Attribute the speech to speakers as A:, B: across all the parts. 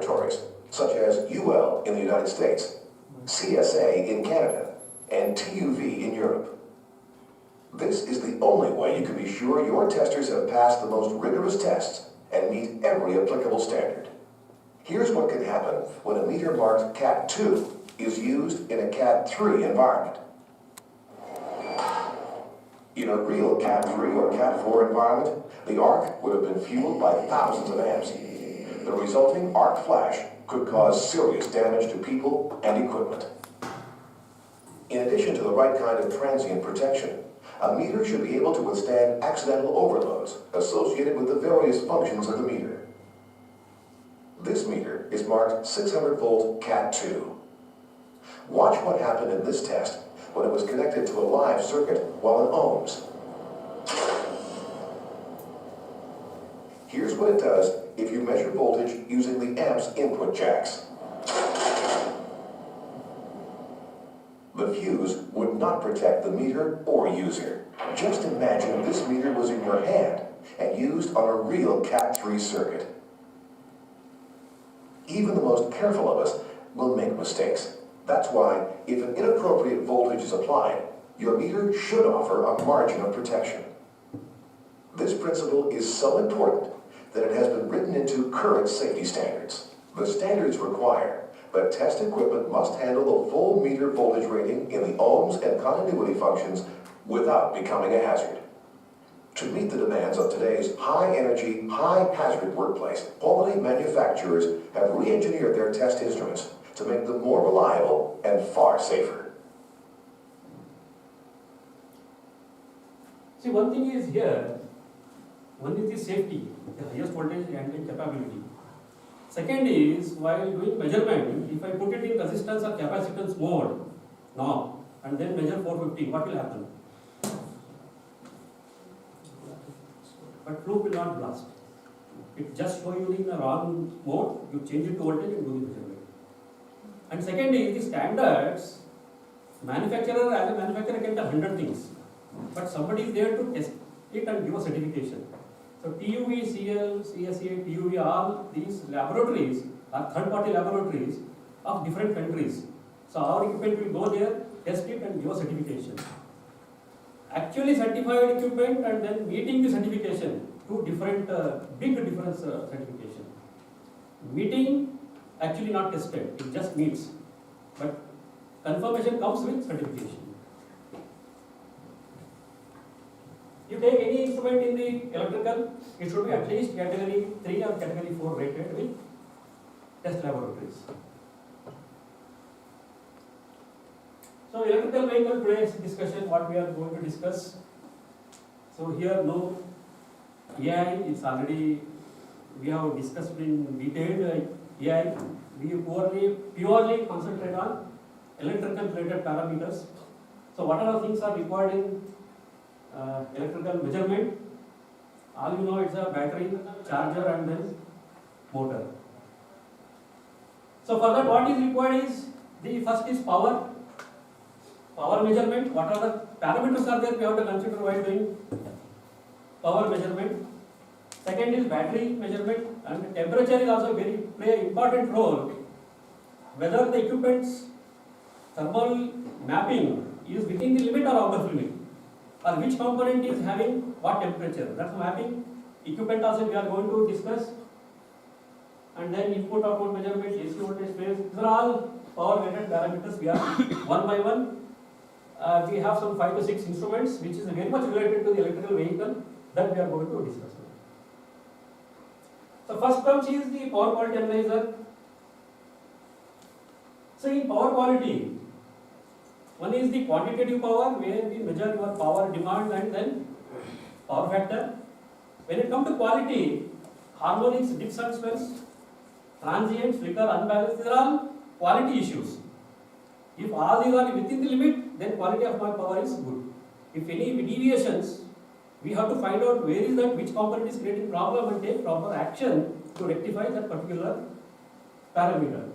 A: laboratories, such as UL in the United States, CSA in Canada, and TUV in Europe. This is the only way you can be sure your testers have passed the most rigorous tests and meet every applicable standard. Here's what can happen when a meter marked Cat 2 is used in a Cat 3 environment. In a real Cat 3 or Cat 4 environment, the arc would have been fueled by thousands of amps. The resulting arc flash could cause serious damage to people and equipment. In addition to the right kind of transient protection, a meter should be able to withstand accidental overloads associated with the various functions of the meter. This meter is marked 600 volt Cat 2. Watch what happened in this test when it was connected to a live circuit while in ohms. Here's what it does if you measure voltage using the amp's input jacks. The fuse would not protect the meter or user. Just imagine this meter was in your hand and used on a real Cat 3 circuit. Even the most careful of us will make mistakes. That's why, if an inappropriate voltage is applied, your meter should offer a margin of protection. This principle is so important that it has been written into current safety standards. The standards require that test equipment must handle the full meter voltage rating in the ohms and continuity functions without becoming a hazard. To meet the demands of today's high-energy, high-hazard workplace, quality manufacturers have re-engineered their test instruments to make them more reliable and far safer.
B: See, one thing is here, one is the safety, the highest voltage handling capability. Second is, while doing measurement, if I put it in resistance or capacitance mode now and then measure 450, what will happen? But loop will not blast. It just show you in the wrong mode, you change it to voltage and do the measurement. And second is the standards, manufacturer as a manufacturer can do 100 things, but somebody is there to test it and give a certification. So TUV, CL, CSA, TUV, all these laboratories are third-party laboratories of different countries. So our equipment will go there, test it and give a certification. Actually certified equipment and then meeting the certification, two different, big difference certification. Meeting, actually not tested, it just meets. But confirmation comes with certification. You take any instrument in the electrical, it should be at least category 3 or category 4 rated with test laboratories. So electrical vehicle, today's discussion, what we are going to discuss. So here no AI is already, we have discussed in detail AI. We purely concentrate on electrical related parameters. So what are the things are required in electrical measurement? All you know, it's a battery, charger and then motor. So for that, what is required is, the first is power measurement. What are the parameters are there we have to consider while doing power measurement. Second is battery measurement, and temperature is also play an important role. Whether the equipment's thermal mapping is within the limit or out of limit, or which component is having what temperature. That's mapping. Equipment also we are going to discuss. And then input output measurement, AC voltage phase. These are all power related parameters. We are one by one. We have some 5 to 6 instruments which is very much related to the electrical vehicle that we are going to discuss. So first comes is the power quality analyzer. So in power quality, one is the quantitative power, where we measure your power demand and then power factor. When it comes to quality, harmonics, dips and swells, transients, flicker, unbalance, these are all quality issues. If all these are within the limit, then quality of my power is good. If any deviations, we have to find out where is that, which component is creating problem and take proper action to rectify that particular parameter.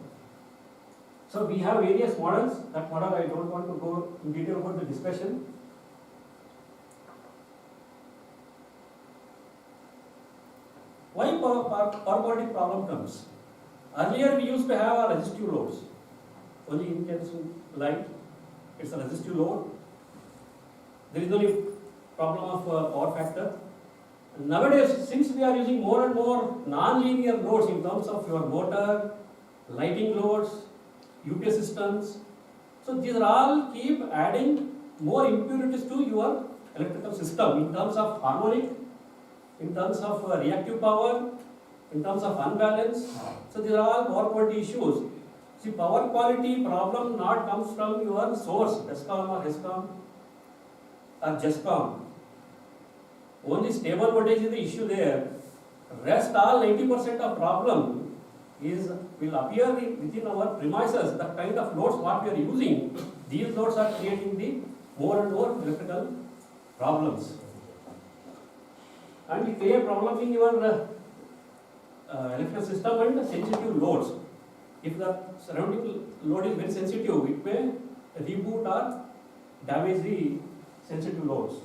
B: So we have various models. That model I don't want to go in detail about the discussion. Why power quality problem comes? Earlier we used to have a resistive loads. Only incandescent light, it's a resistive load. There is no problem of power factor. Nowadays, since we are using more and more non-linear loads in terms of your motor, lighting loads, UPS systems, so these are all keep adding more impurities to your electrical system in terms of harmonic, in terms of reactive power, in terms of unbalance. So these are all power quality issues. See, power quality problem not comes from your source, ESCOM or HESCOM or JESCOM. Only stable voltage is the issue there. Rest all 90% of problem will appear within our premises. The kind of loads what we are using, these loads are creating the more and more electrical problems. And it create problem in your electrical system and sensitive loads. If the surrounding load is very sensitive, it may reboot or damage the sensitive loads.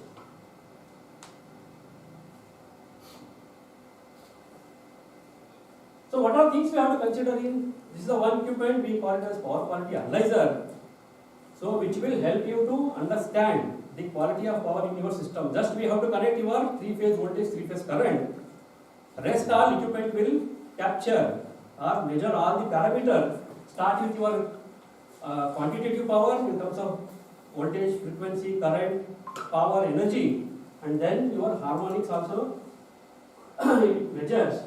B: So what are things we have to consider in? This is the one equipment we call it as power quality analyzer. So which will help you to understand the quality of power in your system. Just we have to connect your three-phase voltage, three-phase current. Rest all equipment will capture or measure all the parameters. Start with your quantitative power in terms of voltage, frequency, current, power, energy, and then your harmonics also it measures.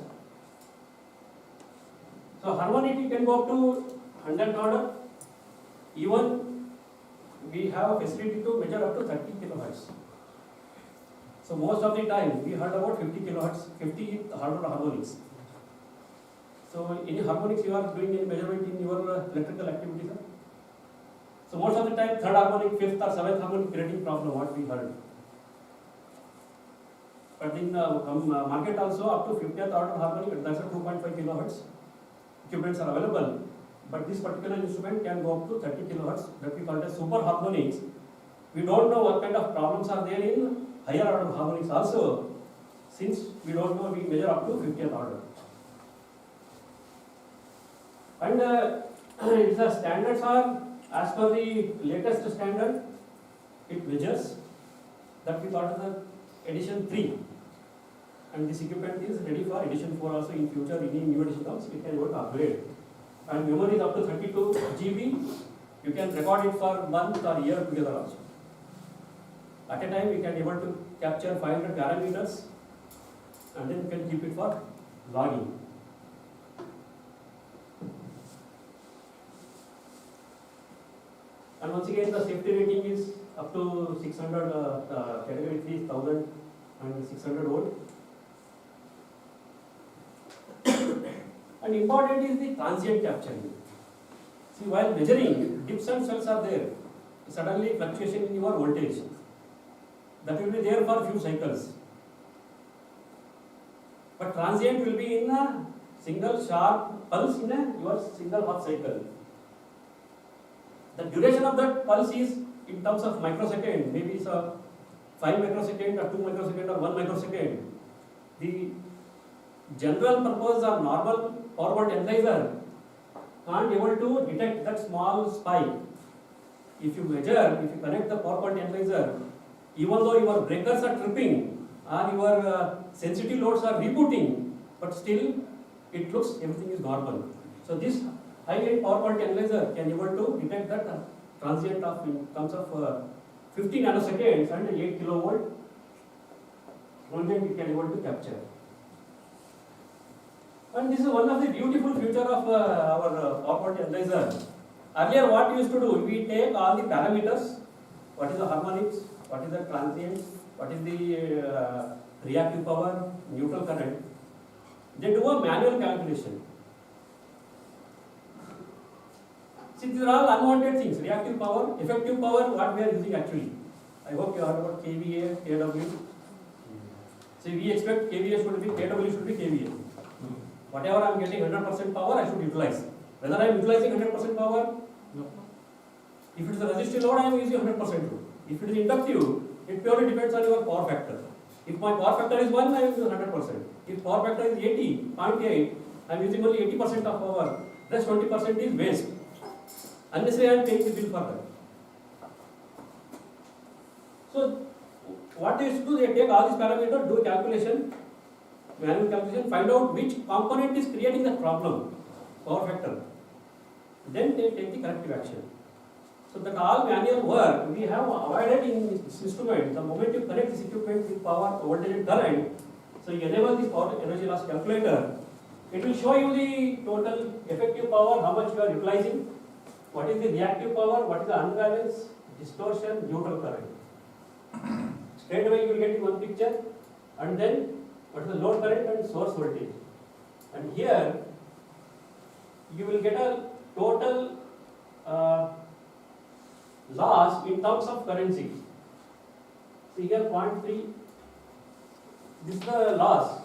B: So harmonic can go up to 100 order. Even we have a facility to measure up to 30 kilohertz. So most of the time we heard about 50 kilohertz, 50 harmonics. So any harmonics you are doing any measurement in your electrical activity, sir? So most of the time third harmonic, fifth or seventh harmonic creating problem what we heard. But in market also up to 50th order harmonic, that's a 2.5 kilohertz. Equipments are available, but this particular instrument can go up to 30 kilohertz, that we call it as super harmonics. We don't know what kind of problems are there in higher order harmonics also, since we don't know, we measure up to 50th order. And the standards are as per the latest standard, it measures, that we call it the edition 3. And this equipment is ready for edition 4 also. In future, any new edition comes, it can go to upgrade. And memory is up to 32 GB. You can record it for month or year together also. At a time, we can able to capture 500 parameters, and then you can keep it for logging. And once again, the safety rating is up to 600, category 3 is 1000 and 600 volt. And important is the transient capturing. See, while measuring, dips and swells are there. Suddenly fluctuation in your voltage. That will be there for a few cycles. But transient will be in a single sharp pulse in your single half cycle. The duration of that pulse is in terms of microsecond. Maybe it's a 5 microsecond or 2 microsecond or 1 microsecond. The general purpose or normal power volt analyzer can't able to detect that small spike. If you measure, if you connect the power volt analyzer, even though your breakers are tripping or your sensitive loads are rebooting, but still it looks everything is normal. So this high-end power volt analyzer can able to detect that transient of in terms of 50 nanoseconds and 8 kilovolt. Only it can able to capture. And this is one of the beautiful feature of our power volt analyzer. Earlier what we used to do, we take all the parameters, what is the harmonics, what is the transient, what is the reactive power, neutral current. They do a manual calculation. See, these are all unwanted things. Reactive power, effective power, what we are using actually. I hope you heard about KVA, kW. See, we expect KVA should be, kW should be KVA. Whatever I am getting 100% power, I should utilize. Whether I am utilizing 100% power? No. If it is a resistive load, I am using 100% load. If it is inductive, it purely depends on your power factor. If my power factor is 1, I am using 100%. If power factor is 80, 0.8, I am using only 80% of power, rest 20% is waste. Unnecessary I am paying the bill for that. So what they used to do, they take all these parameters, do a calculation, manual calculation, find out which component is creating the problem, power factor. Then they take the corrective action. So that all manual work we have avoided in this instrument. The moment you connect this equipment with power, voltage and current, so you enable this power energy loss calculator, it will show you the total effective power, how much you are utilizing, what is the reactive power, what is the unbalance, distortion, neutral current. Straight away you will get in one picture, and then what is the load current and source voltage. And here you will get a total loss in terms of currency. See here 0.3, this is the loss,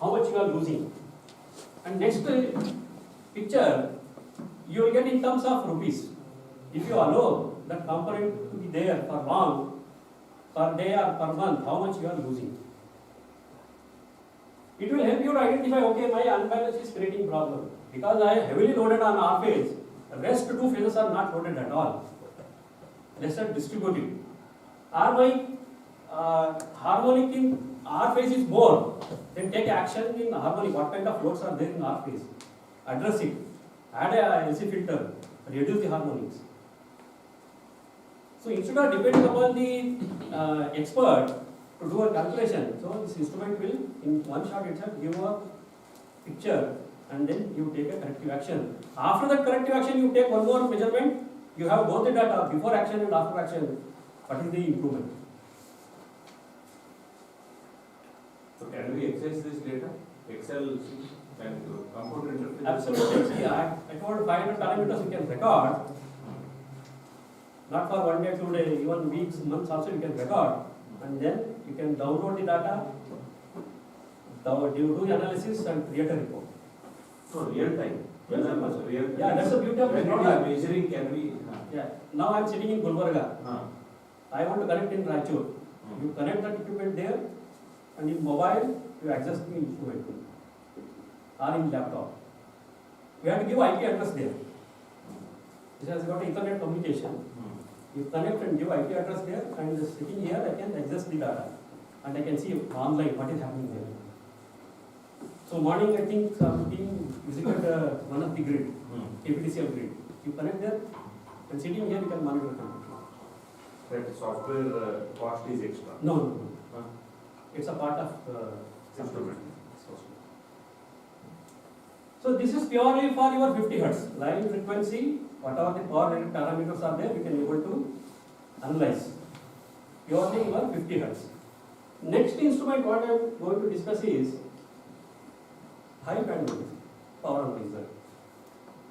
B: how much you are losing. And next picture, you will get in terms of rupees. If you allow that component to be there for long, per day or per month, how much you are losing. It will help you to identify, okay, my unbalance is creating problem. Because I heavily loaded on R phase, the rest two phases are not loaded at all. Rest are distributed. Or my harmonic in R phase is more, then take action in harmonic. What kind of loads are there in R phase? Address it. Add a LC filter. Reduce the harmonics. So instead of depending upon the expert to do a calculation, so this instrument will in one shot itself give a picture and then you take a corrective action. After that corrective action, you take one more measurement. You have both the data before action and after action. What is the improvement?
C: So can we access this data? Excel and computer interface?
B: Absolutely. See, I told 500 parameters you can record. Not for 1 day, 2 days, even weeks, months also you can record. And then you can download the data, do the analysis and create a report.
C: So real time.
B: Yes, sir.
C: Real time.
B: Yeah, that's the beauty of
C: when
B: the
C: it is
B: product.
C: measuring, can we?
B: Yeah. Now I am sitting in Gulbarga. I want to connect in Raichur. You connect that equipment there, and in mobile you access the instrument or in laptop. You have to give IP address there. This has got Ethernet communication. You connect and give IP address there, and sitting here I can access the data and I can see online what is happening there. So morning I think some team visited one of the grid, KPTCL grid. You connect there and sitting here you can monitor the company.
C: That software cost is extra.
B: No. It's a part of
C: Instrument.
B: So this is purely for your 50 Hertz line frequency. Whatever the power related parameters are there, you can able to analyze. Purely your 50 Hertz. Next instrument what I am going to discuss is high bandwidth power analyzer.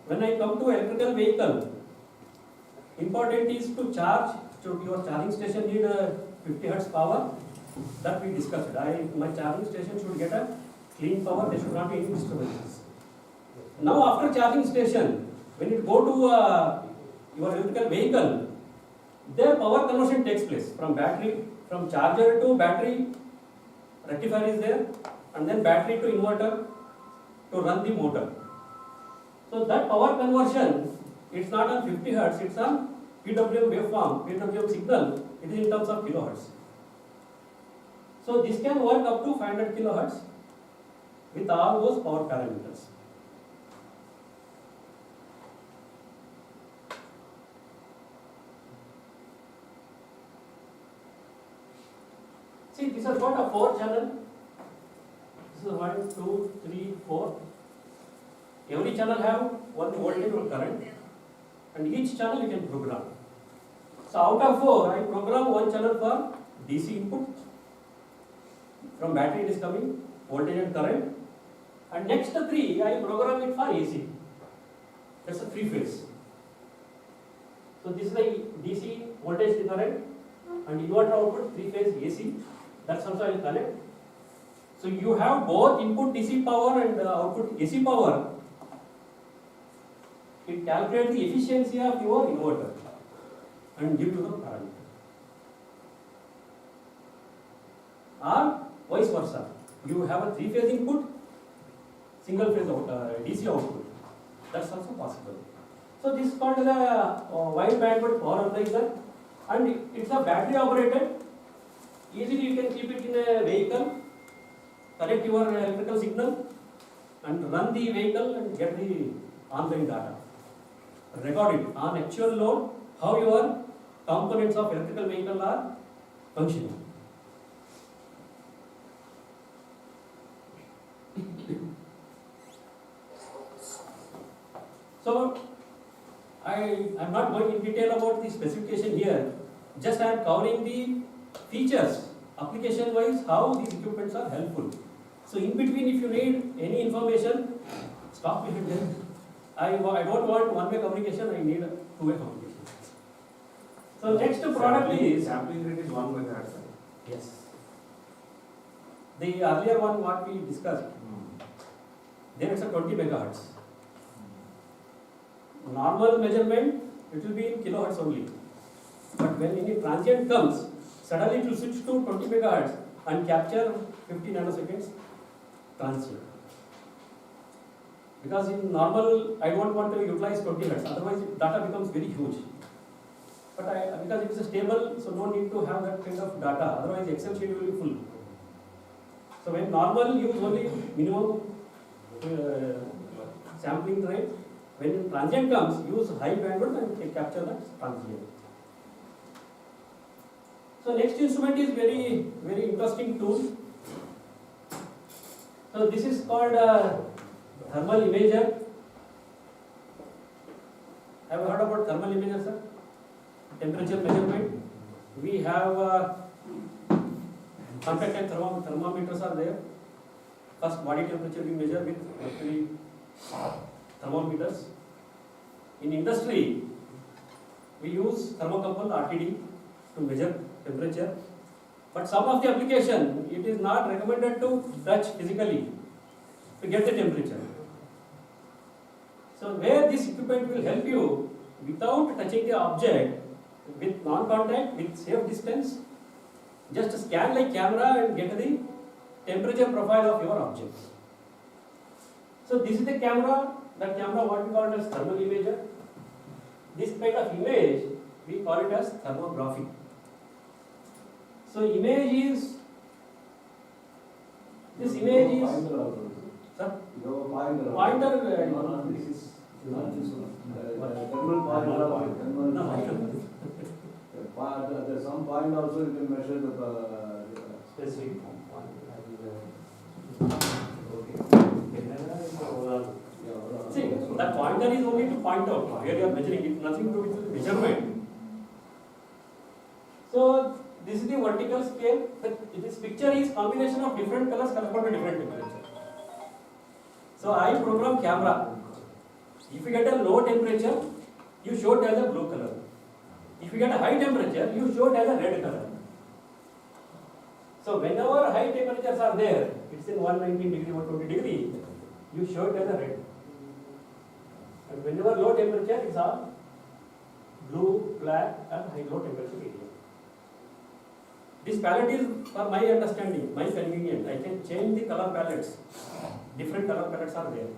B: When I come to electrical vehicle, important is to charge. So your charging station need 50 Hertz power. That we discussed. My charging station should get a clean power. There should not be any disturbances. Now after charging station, when you go to your electrical vehicle, their power conversion takes place from battery, from charger to battery, rectifier is there, and then battery to inverter to run the motor. So that power conversion, it's not on 50 Hertz, it's on PWM waveform, PWM signal, it is in terms of kilohertz. So this can work up to 500 kilohertz with all those power parameters. See, this has got a 4 channel. This is 1, 2, 3, 4. Every channel have one voltage or current, and each channel you can program. So out of 4, I program one channel for DC input. From battery it is coming, voltage and current. And next 3, I program it for AC. That's a 3 phase. So this is the DC voltage to current, and inverter output 3 phase AC. That's also I will connect. So you have both input DC power and output AC power. It calculates the efficiency of your inverter and give you the parameter. Or vice versa. You have a 3 phase input, single phase DC output. That's also possible. So this is called the wide bandwidth power analyzer, and it's a battery operated. Easily you can keep it in a vehicle, connect your electrical signal and run the vehicle and get the online data. Record it on actual load, how your components of electrical vehicle are functioning. So I am not going in detail about the specification here, just I am covering the features, application wise, how these equipments are helpful. So in between, if you need any information, stop me here. I don't want one-way communication, I need a two-way communication. So next product is
C: sampling rate is 1 megahertz.
B: yes. The earlier one what we discussed, there it's a 20 megahertz. Normal measurement, it will be in kilohertz only. But when any transient comes, suddenly it will switch to 20 megahertz and capture 50 nanoseconds transient. Because in normal, I don't want to utilize 20 hertz, otherwise data becomes very huge. But because it is stable, so no need to have that kind of data, otherwise Excel sheet will be full. So when normal, use only minimum sampling rate. When transient comes, use high bandwidth and capture that transient. So next instrument is very interesting tool. So this is called thermal imager. Have you heard about thermal imager, sir? Temperature measurement. We have contact and thermometers are there. First body temperature we measure with mercury thermometers. In industry, we use thermocouple RTD to measure temperature. But some of the application, it is not recommended to touch physically to get the temperature. So where this equipment will help you without touching the object, with non-contact, with safe distance, just scan like camera and get the temperature profile of your object. So this is the camera, that camera what we call it as thermal imager. This kind of image, we call it as thermography. So image is, this image is, sir? Pointer, this is,
D: There's some point also you can measure the
B: specific. See, that pointer is only to point out where you are measuring it, nothing to do with the measurement. So this is the vertical scale. This picture is combination of different colors correspond to different temperature. So I program camera. If you get a low temperature, you show it as a blue color. If you get a high temperature, you show it as a red color. So whenever high temperatures are there, it's in 119 degree, 120 degree, you show it as a red. And whenever low temperature, it's all blue, black and high low temperature area. This palette is for my understanding, my convenience. I can change the color palettes. Different color palettes are there.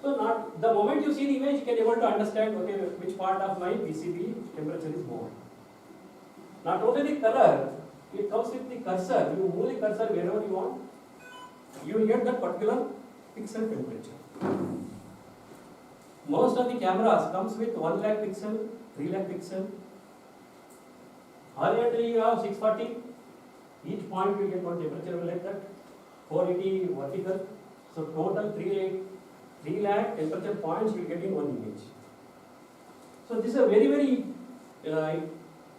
B: So not the moment you see the image, you can able to understand okay which part of my PCB temperature is more. Not only the color, it comes with the cursor. You move the cursor wherever you want. You get that particular pixel temperature. Most of the cameras comes with 1 lakh pixel, 3 lakh pixel. Horizontally you have 640. Each point you get one temperature like that. 480 vertical. So total 3 lakh temperature points you get in one image. So this is a very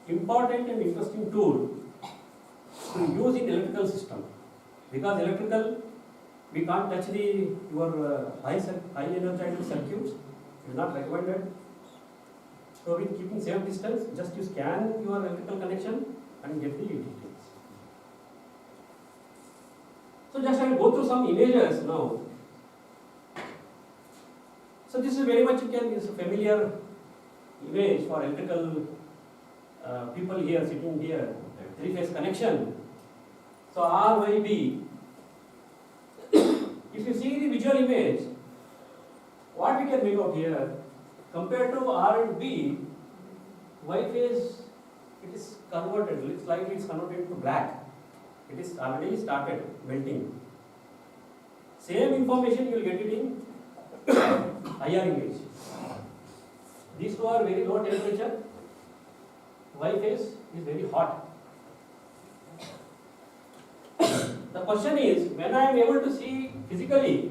B: important and interesting tool to use in electrical system. Because electrical, we can't touch your high energized circuits. It is not recommended. So with keeping safe distance, just you scan your electrical connection and get the details. So just I will go through some images now. So this is very much is a familiar image for electrical people here sitting here, 3-phase connection. So RYB, If you see the visual image, what we can make out here, compared to R and B, Y phase, it is converted, slightly it's converted to black. It is already started melting. Same information you will get it in IR image. These two are very low temperature. Y phase is very hot. The question is, when I am able to see physically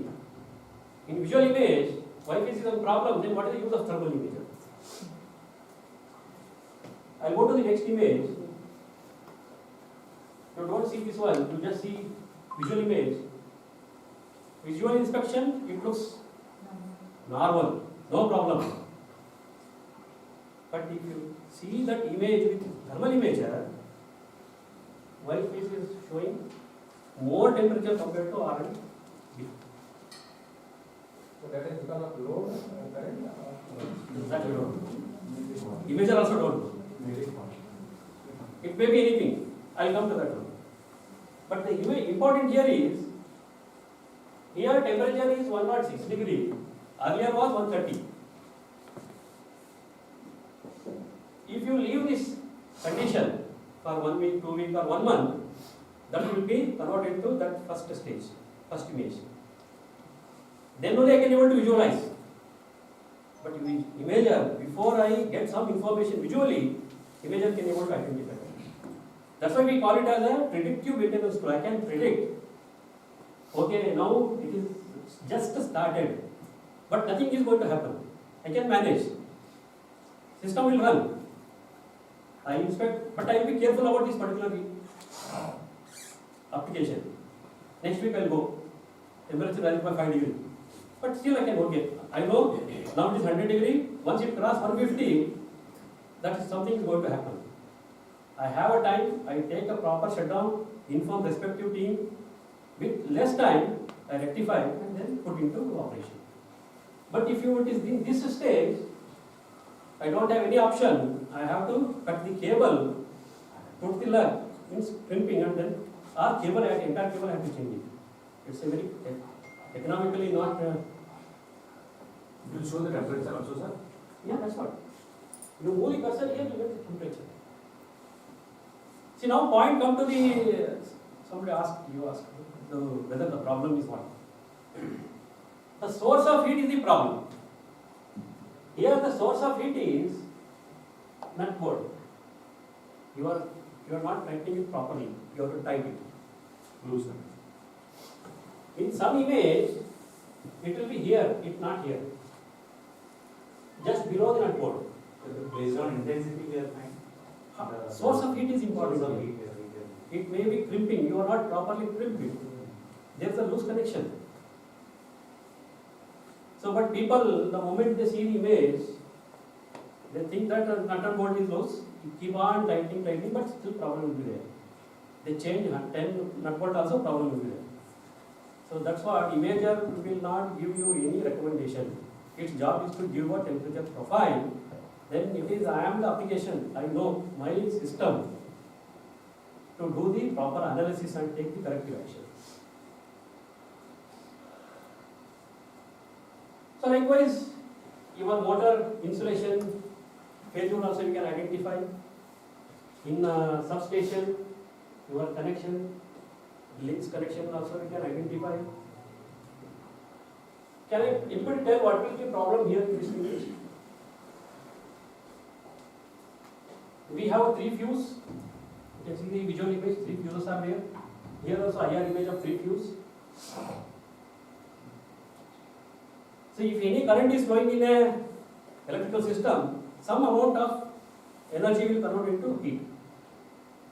B: in visual image, Y phase is a problem, then what is the use of thermal imager? I'll go to the next image. You don't see this one, you just see visual image. Visual inspection, it looks normal, no problem. But if you see that image with thermal imager, Y phase is showing more temperature compared to R and B.
C: So that is because of load current?
B: That we don't know. Imager also don't know. It may be anything. I'll come to that one. But the important here is, here temperature is 106 degree. Earlier was 130. If you leave this condition for 1 week, 2 weeks or 1 month, that will be converted to that first stage, first image. Then only I can able to visualize. But imager, before I get some information visually, imager can able to identify. That's why we call it as a predictive maintenance tool. I can predict, okay, now it is just started, but nothing is going to happen. I can manage. System will run. I inspect, but I will be careful about this particular application. Next week I will go. Temperature rises by 5 degrees. But still I can work it. I know now it is 100 degree. Once it crosses 150, that is something is going to happen. I have a time, I take a proper shutdown, inform respective team. With less time, I rectify and then put into operation. But if it is in this stage, I don't have any option. I have to cut the cable, put the lug, means crimping, and then our cable, entire cable I have to change it. It's a very economically not.
C: It will show the temperature also, sir?
B: Yeah, that's what. You move the cursor here, you get the temperature. See, now point come to the, somebody asked, you asked, whether the problem is what. The source of heat is the problem. Here the source of heat is nut board. You are not tightening it properly. You have to tighten it.
C: Loosen.
B: In some image, it will be here, it not here. Just below the nut board.
C: Based on intensity, we are fine.
B: Source of heat is important here. It may be crimping, you are not properly crimping. There is a loose connection. So, but people, the moment they see the image, they think that the nut and bolt is loose. You keep on tightening, but still problem will be there. They change 10 nut bolt, also problem will be there. So that's why imager will not give you any recommendation. Its job is to give a temperature profile. Then it is, I am the application, I know my system to do the proper analysis and take the corrective action. So likewise, your motor insulation failure also you can identify. In substation, your connection, links connection also you can identify. Can I input tell what will be the problem here in this image? We have 3 fuses. You can see the visual image, 3 fuses are there. Here also IR image of 3 fuses. So if any current is flowing in a electrical system, some amount of energy will convert into heat.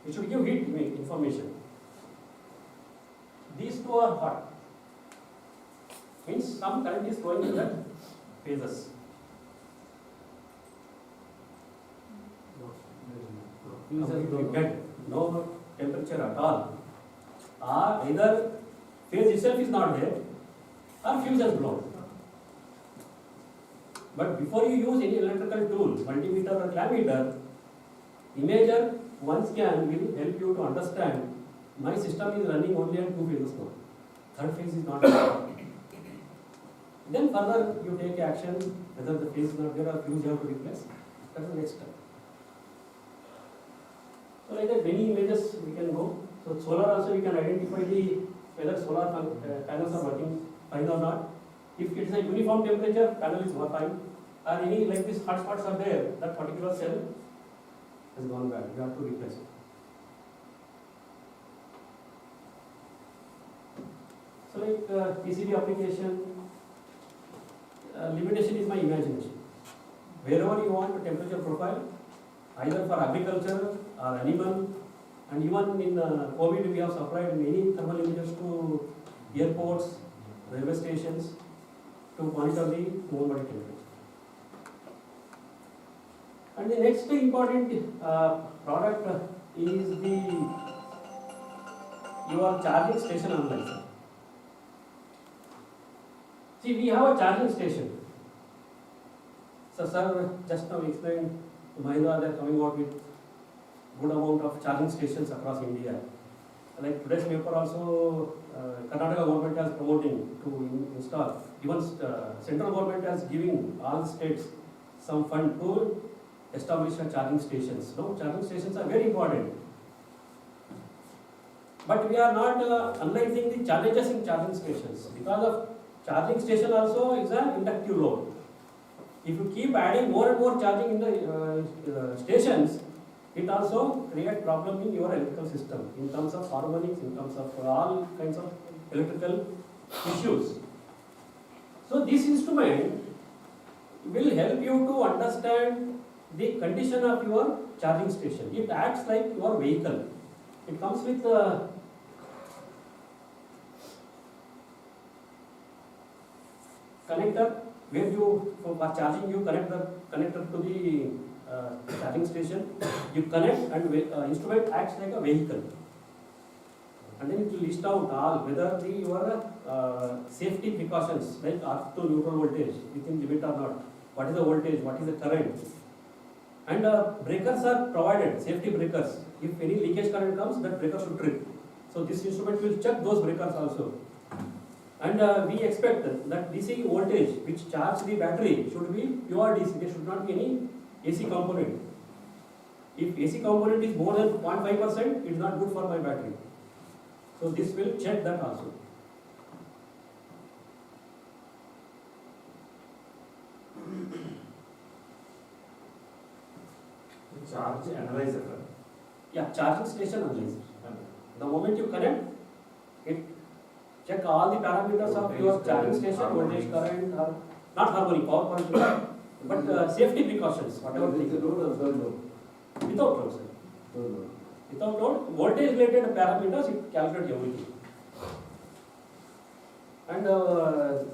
B: It should give heat information. These two are hot. Means some current is flowing in that phases. You get no temperature at all. Or either phase itself is not there, or fuse has blown. But before you use any electrical tool, multimeter or clammeter, imager, one scan will help you to understand my system is running only on 2 phases now. Third phase is not there. Then further you take action whether the phase is not there or fuse you have to replace. That is the next step. So like that many images we can go. So solar also you can identify whether solar panels are working fine or not. If it is a uniform temperature, panel is fine. Or any like these hot spots are there, that particular cell has gone bad. You have to replace it. So like PCB application, limitation is my imagination. Wherever you want a temperature profile, either for agriculture or animal, and even in COVID we have supplied many thermal imagers to airports, railway stations to monitor the human body temperature. And the next important product is your charging station analyzer. See, we have a charging station. So sir just now explained to Mahindra they are coming out with good amount of charging stations across India. Like today's paper also, Karnataka government is promoting to install. Even central government is giving all the states some fund to establish charging stations. No, charging stations are very important. But we are not analyzing the challenges in charging stations. Because of charging station also is an inductive load. If you keep adding more and more charging in the stations, it also creates problem in your electrical system in terms of harmonics, in terms of all kinds of electrical issues. So this instrument will help you to understand the condition of your charging station. It acts like your vehicle. It comes with connector where you, for charging you connect the connector to the charging station. You connect and instrument acts like a vehicle. And then it will list out all whether your safety precautions like up to neutral voltage within limit or not. What is the voltage? What is the current? And breakers are provided, safety breakers. If any leakage current comes, that breaker should trip. So this instrument will check those breakers also. And we expect that DC voltage which charge the battery should be pure DC. There should not be any AC component. If AC component is more than 0.5%, it is not good for my battery. So this will check that also.
C: Charge analyzer.
B: Yeah, charging station analyzer. The moment you connect, it check all the parameters of your charging station, voltage, current, or not harmonic, power point, but safety precautions, whatever.
D: With the load or third load?
B: Without load, sir.
D: Third load.
B: Without load, voltage related parameters, it calculates everything. And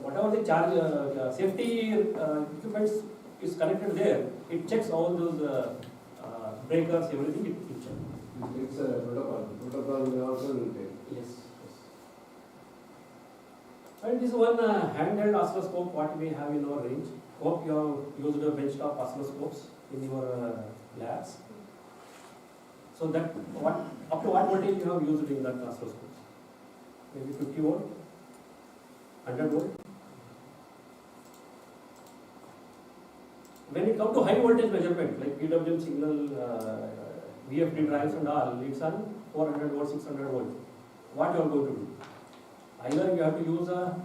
B: whatever the charge, safety equipments is connected there, it checks all those breakers, everything, it checks.
D: It's a protocol. Protocol we also will take.
B: Yes. And this one handheld oscilloscope what we have in our range. Hope you have used a benchtop oscilloscopes in your labs. So that what up to what voltage you have used in that oscilloscopes? Maybe 50 volt, 100 volt. When it comes to high voltage measurement like PWM signal, VFD drives and all, it's on 400 volt, 600 volt. What you are going to do? Either you have to use a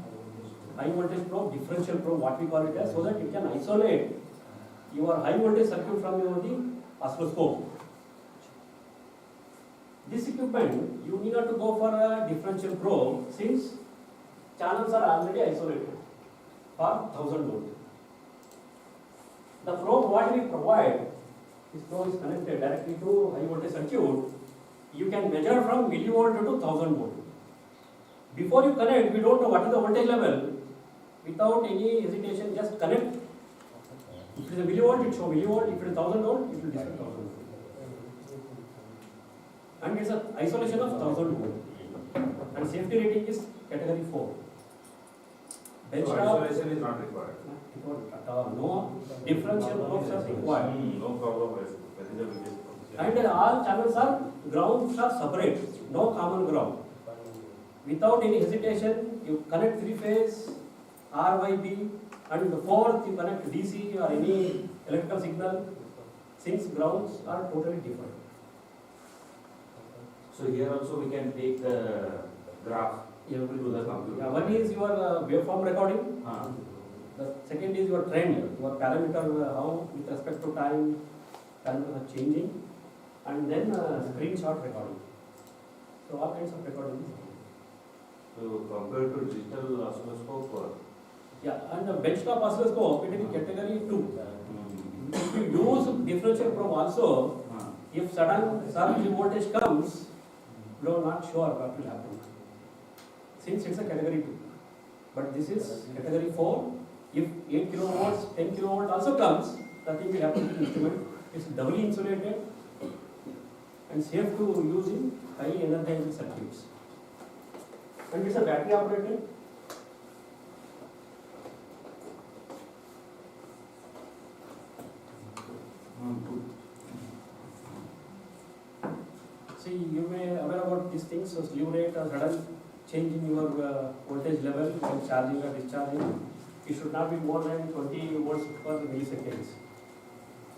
B: high voltage probe, differential probe, what we call it as, so that you can isolate your high voltage circuit from your oscilloscope. This equipment, you need not to go for a differential probe since channels are already isolated for 1000 volt. The probe what we provide, this probe is connected directly to high voltage circuit. You can measure from millivolt to 1000 volt. Before you connect, we don't know what is the voltage level. Without any hesitation, just connect. If it is a millivolt, it shows millivolt. If it is 1000 volt, it will display 1000 volt. And it's an isolation of 1000 volt. And safety rating is category 4.
C: So isolation is not required.
B: No differential probes are required.
C: No problem. That is the biggest problem.
B: And all channels are, grounds are separate. No common ground. Without any hesitation, you connect 3-phase RYB, and the fourth you connect DC or any electrical signal, since grounds are totally different.
C: So here also we can take the graph to the computer.
B: Yeah, one is your waveform recording,
C: Ah.
B: the second is your trend, your parameter, how with respect to time, parameters are changing, and then screenshot recording. So all kinds of recording.
C: So compared to digital oscilloscope,
B: Yeah, and the benchtop oscilloscope, it is category 2. If you use differential probe also, if sudden surge voltage comes, you are not sure what will happen. Since it's a category 2. But this is category 4. If 8 kilovolts, 10 kilovolt also comes, nothing will happen to the instrument. It's doubly insulated and safe to use in high energized circuits. And it's a battery operated. See, you may aware about these things, so slew rate or sudden change in your voltage level while charging or discharging, it should not be more than 20 volts per milliseconds.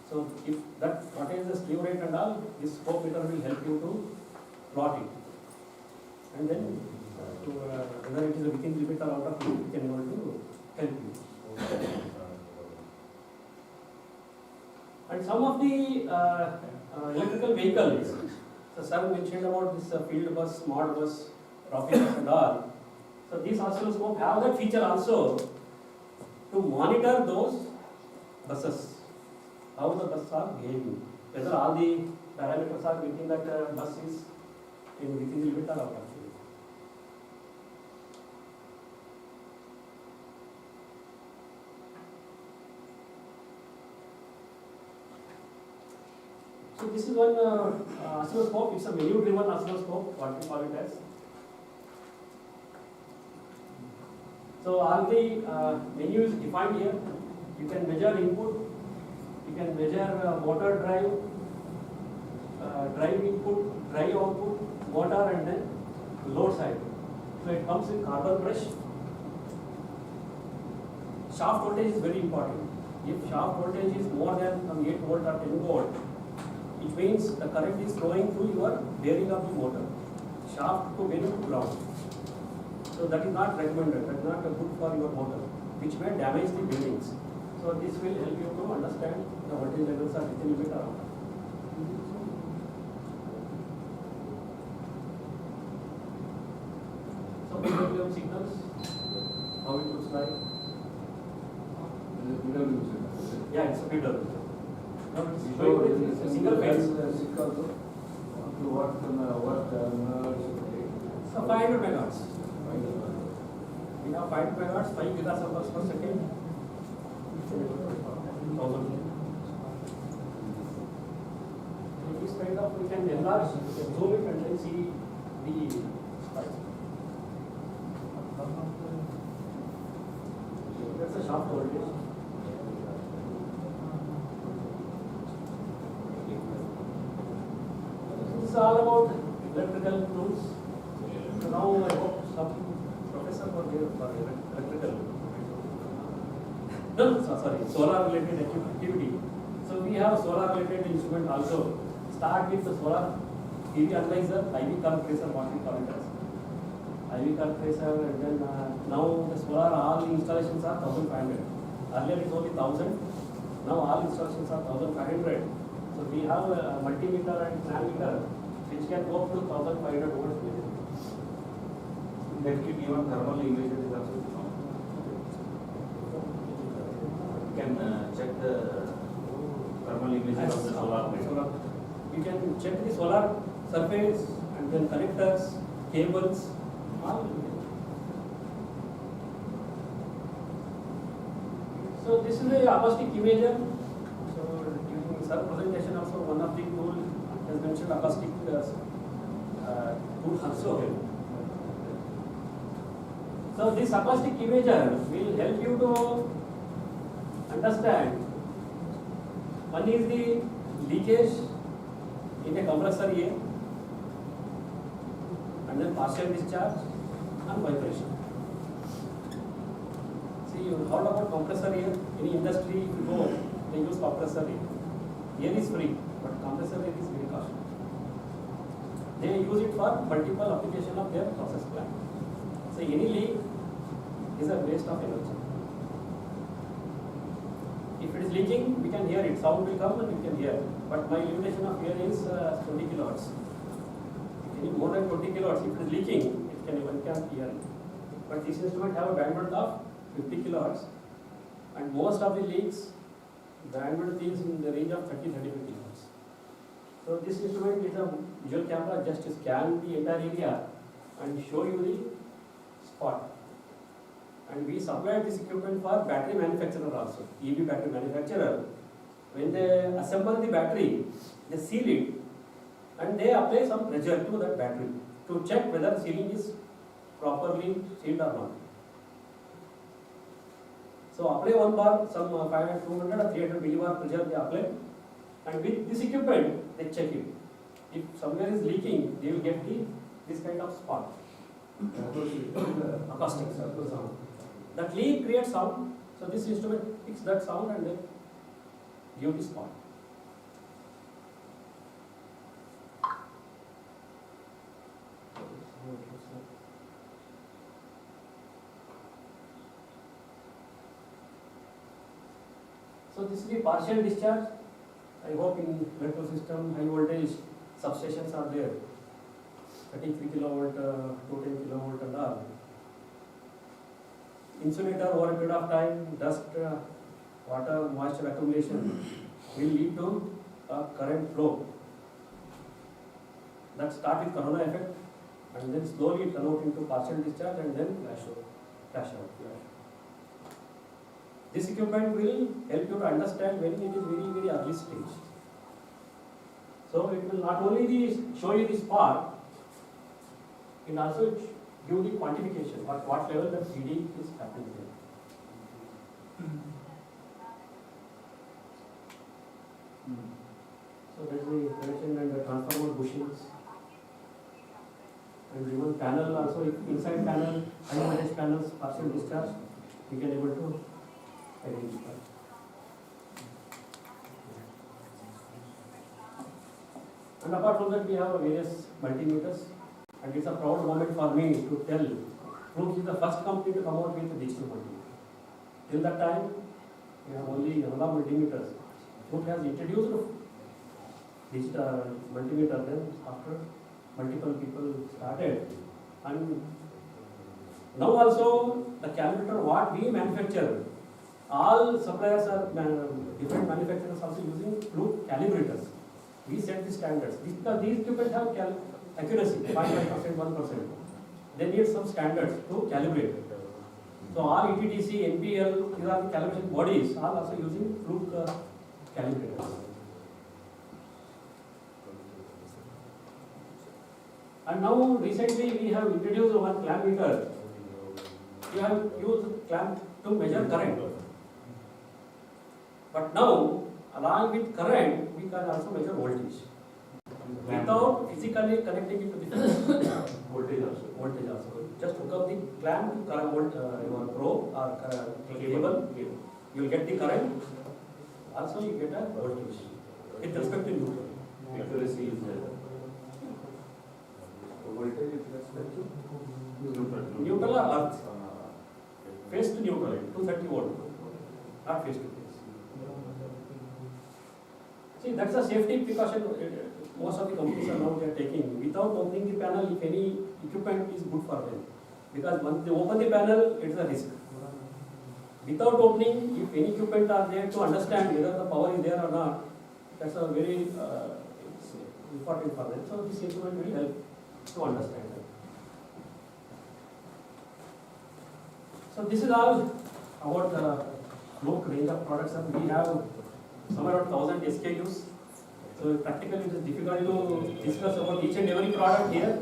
B: So if that, what is the slew rate and all, this scope meter will help you to plot it. And then to, whether it is within limit or out of limit, we can able to help you. And some of the electrical vehicles, so sir mentioned about this field bus, mod bus, rocket bus and all. So these oscilloscope have that feature also to monitor those buses, how the buses are behaving, whether all the parameters are within that bus is within the limit or out of limit. So this is one oscilloscope, it's a menu driven oscilloscope, what we call it as. So all the menu is defined here. You can measure input, you can measure motor drive, drive input, drive output, motor and then load side. So it comes with carbon brush. Shaft voltage is very important. If shaft voltage is more than 8 volt or 10 volt, it means the current is flowing through your bearing of the motor, shaft to bearing to ground. So that is not recommended, that is not good for your motor, which may damage the bearings. So this will help you to understand the voltage levels are within limit or out. So PWM signals, how it looks like? Yeah, it's a PWM. No, it's a single phase. So 500 megahertz. We have 500 megahertz, 5 gigasamples per second. 1000. This kind of we can enlarge, zoom it and then see the spike. That's a shaft voltage. This is all about electrical tools. So now I hope some professor for electrical. No, sorry, solar related activity. So we have solar related instrument also. Start with the solar PV analyzer, IV curve tracer, what we call it as. IV curve tracer, and then now the solar all installations are 1500. Earlier it was only 1000. Now all installations are 1500. So we have a multimeter and transmitter which can go up to 1500 volts.
C: That can even thermal images is also known. You can check the thermal images of the solar panel.
B: You can check the solar surface and then connectors, cables, all. So this is a acoustic imager. So during sir presentation also one of the tool has mentioned acoustic tool also. So this acoustic imager will help you to understand. One is the leakage in a compressor air, and then partial discharge and vibration. See, you heard about compressor air? Any industry, if you go, they use compressor air. Air is free, but compressor air is very costly. They use it for multiple application of their process plant. So any leak is a waste of energy. If it is leaking, we can hear it. Sound will come and we can hear. But my limitation of air is 20 kilowatts. If any more than 20 kilowatts, if it is leaking, one can't hear it. But this instrument have a bandwidth of 50 kilowatts, and most of the leaks, the bandwidth is in the range of 30-35 kilowatts. So this instrument with a visual camera just scan the entire area and show you the spot. And we supply this equipment for battery manufacturer also, EV battery manufacturer. When they assemble the battery, they seal it and they apply some pressure to that battery to check whether sealing is properly sealed or not. So apply one bar, some 500, 200 or 300 millibar pressure they apply, and with this equipment they check it. If somewhere is leaking, they will get this kind of spot. Acoustic sound. That leak creates sound, so this instrument picks that sound and then give the spot. So this is the partial discharge. I hope in Microsystem high voltage substations are there. 33 kilovolt, 210 kilovolt and all. Insulator over a period of time, dust, water, moisture accumulation will lead to a current flow. That start with corona effect and then slowly turn out into partial discharge and then flash out. This equipment will help you to understand when it is very early stage. So it will not only show you the spot, it also give the quantification at what level the PD is happening there. So that is the connection and the transformer bushings. And even panel also, if inside panel, high voltage panels, partial discharge, we can able to identify. And apart from that, we have various multimeters, and it's a proud moment for me to tell CUK is the first company to come out with a digital multimeter. Till that time, we have only analog multimeters. CUK has introduced digital multimeter, then after multiple people started, and now also the calculator what we manufacture, all suppliers are different manufacturers also using CUK calibrators. We set the standards because these equipment have accuracy 0.5%, 1%. They need some standards to calibrate. So all ETTC, NPL, these are the calibration bodies, are also using CUK calibrators. And now recently we have introduced one clamp meter. We have used clamp to measure current. But now, along with current, we can also measure voltage. Without physically connecting it to the voltage also. Just hook up the clamp to current your probe or cable. You will get the current. Also, you get a voltage. With respect to neutral.
C: Accuracy is there. Voltage with respect to
B: neutral or earth. Face to neutral, 230 volt. Not face to face. See, that's a safety precaution most of the companies are now they are taking. Without opening the panel, if any equipment is good for them. Because once they open the panel, it is a risk. Without opening, if any equipment are there to understand whether the power is there or not, that's a very important for them. So this instrument will help to understand that. So this is all about the CUK range of products, and we have somewhere around 1000 SKUs. So practically it is difficult to discuss about each and every product here.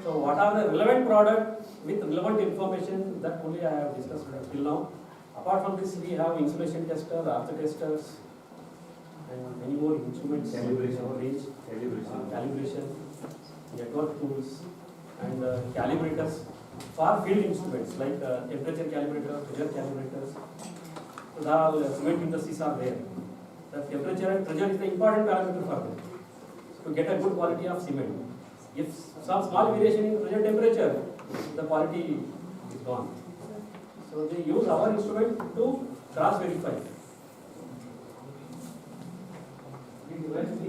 B: So what are the relevant products with relevant information, that only I have discussed till now. Apart from this, we have insulation tester, arthur testers, and many more instruments, calibration, network tools, and calibrators. far field instruments like temperature calibrator, pressure calibrators. So the cement industries are there. The temperature and pressure is the important parameter for them to get a good quality of cement. If some small variation in pressure temperature, the quality is gone. So they use our instrument to cross verify.
C: We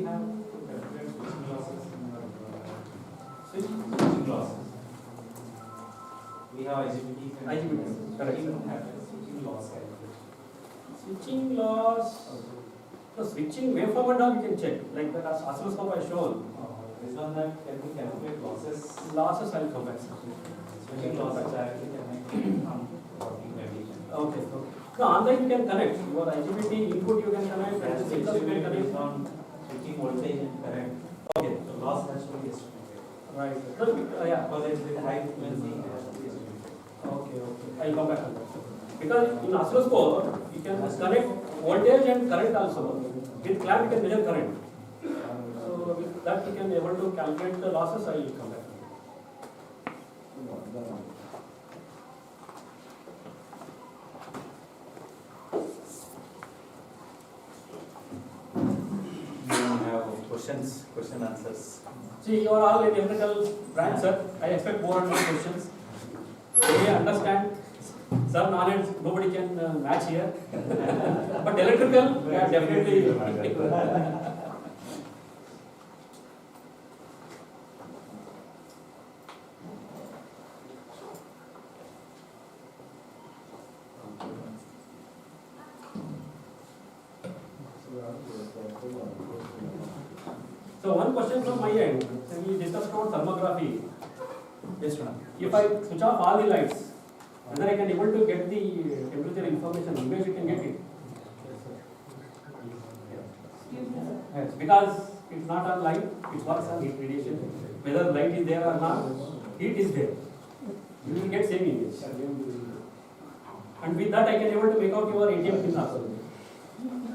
C: have calculated switching losses in our
B: Switching
C: losses. We have IGBTs and
B: IGBTs, correct.
C: switching loss calculation.
B: Switching loss, the switching waveform and all you can check, like the oscilloscope I shown.
C: Based on that, can we calculate losses?
B: Losses I'll come back.
C: Switching losses directly connect from working condition.
B: Okay, okay. No, online you can connect, your IGBT input you can connect, and the signals you can connect.
C: Based on switching voltage and current.
B: Okay,
C: So loss has to be estimated.
B: right. No, yeah.
C: Because it's with high frequency, it has to be estimated.
B: Okay, okay. I'll come back on that. Because in oscilloscope, you can connect voltage and current also. With clamp you can measure current. So with that you can able to calculate the losses. I will come back.
C: We have question answers.
B: See, you are all in electrical branch, sir. I expect more and more questions. They understand. Sir, knowledge nobody can match here. But electrical, yeah, definitely. So one question from my end. So we discussed about thermography. Yes, sir. If I switch off all the lights, whether I can able to get the temperature information, image you can get it. Yes, because it's not on light, it works on heat radiation. Whether light is there or not, heat is there. You will get same image. And with that I can able to make out your ATM pin also.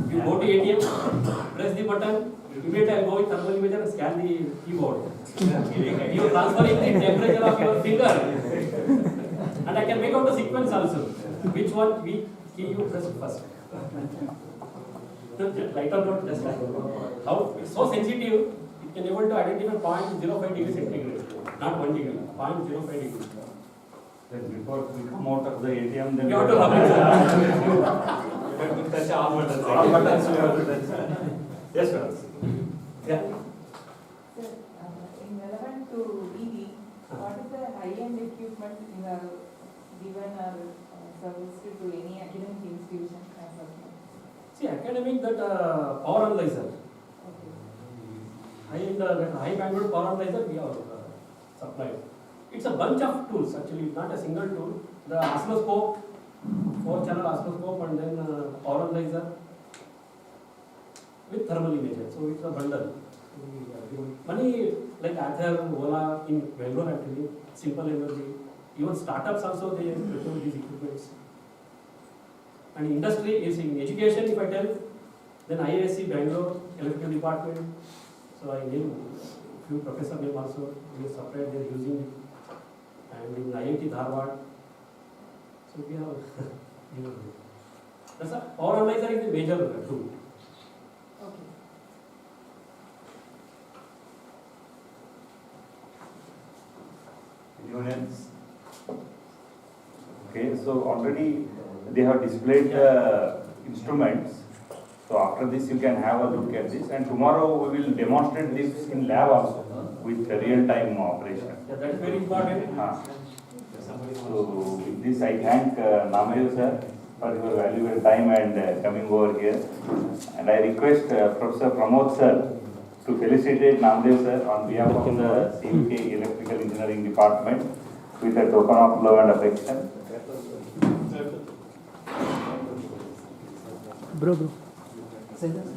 B: You go to ATM, press the button, immediately I go with thermal imager and scan the keyboard. You transferring the temperature of your finger. And I can make out the sequence also. Which one key you press first. Light or not, just like how it's so sensitive, it can able to identify 0.05 degrees centigrade, not 1 degree, 0.05 degrees.
E: Then before we come out of the ATM, then
B: You have to rub it.
C: You have to touch all buttons.
E: all buttons we have to touch.
B: Yes, sir. Yeah.
F: Sir, in relevant to EV, what is the high-end equipment you have given or serviced to any academic institution as of now?
B: See, academic that power analyzer,
F: Okay.
B: high bandwidth power analyzer we have supplied. It's a bunch of tools actually, not a single tool. The oscilloscope, 4-channel oscilloscope, and then power analyzer with thermal imager. So it's a bundle. Many like Ather, Ola in Bangalore actually, Simple Energy, even startups also they prefer these equipments. And industry is in education, if I tell, then IISc Bangalore, electrical department. So I name few professor name also, we separate, they are using it. And in IIT Dharwad. So we have, that's a power analyzer is the major tool.
F: Okay.
E: Units. Okay, so already they have displayed the instruments. So after this you can have a look at this, and tomorrow we will demonstrate this in lab also with real-time operation.
B: Yeah, that is very important.
E: So with this I thank Namayu sir for your valuable time and coming over here. And I request Professor Pramod sir to felicitate Namdev sir on behalf of the CUK Electrical Engineering Department with a token of love and affection.
G: Bro. Say that.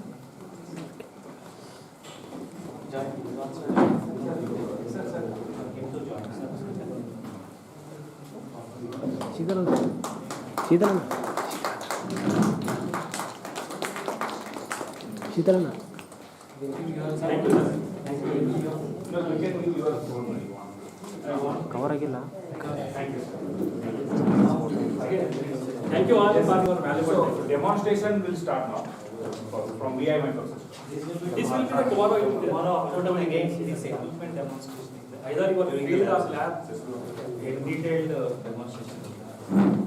G: Sheetalana.
B: Thank you, sir. Thank you.
C: No, you can use your phone when you want.
G: Cover ಆಗಿಲ್ಲ.
B: Thank you, sir. Thank you all for your valuable
C: So,
B: time.
C: demonstration will start now from VI Microsystem.
B: This will be the tomorrow afternoon again, this equipment demonstration. Either your field or lab, in detailed demonstration.